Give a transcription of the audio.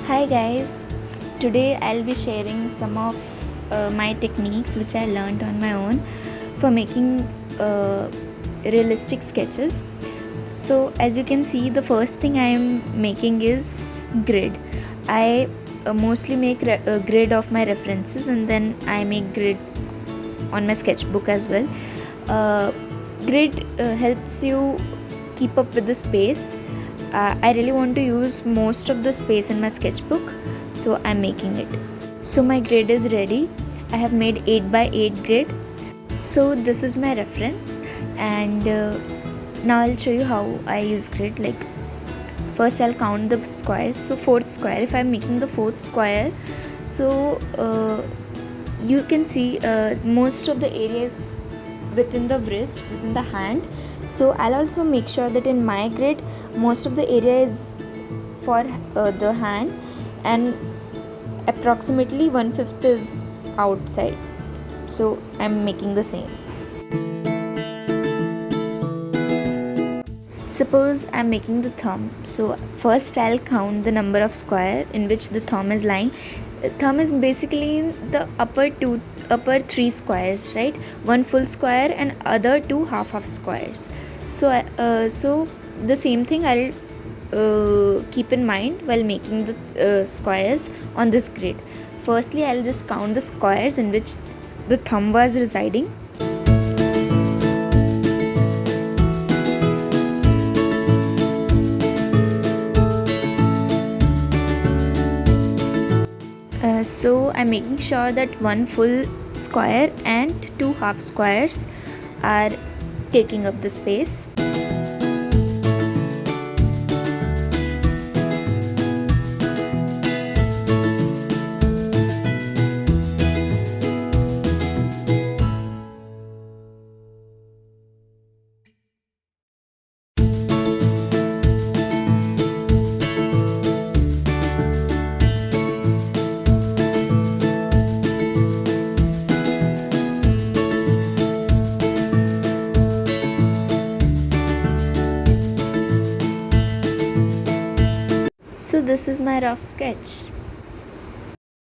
Hi guys, today I'll be sharing some of my techniques which I learned on my own for making realistic sketches. So as you can see, the first thing I am making is grid. I mostly make a grid of my references and then I make grid on my sketchbook as well. uh, Grid helps you keep up with the space. I really want to use most of the space in my sketchbook, so I'm making it. So my grid is ready. I have made 8 by 8 grid. So this is my reference, and now I'll show you how I use grid. Like, first I'll count the squares. So fourth square, if I'm making the fourth square, so you can see most of the areas within the wrist, within the hand. So I'll also make sure that in my grid most of the area is for the hand, and approximately 1/5 is outside. So I'm making the same. Suppose I'm making the thumb. So first I'll count the number of square in which the thumb is lying. Thumb is basically in the upper three squares, right? One full square and other two half squares. So the same thing I'll keep in mind while making the squares on this grid. Firstly, I'll just count the squares in which the thumb was residing. So I'm making sure that one full square and two half squares are taking up the space. So this is my rough sketch.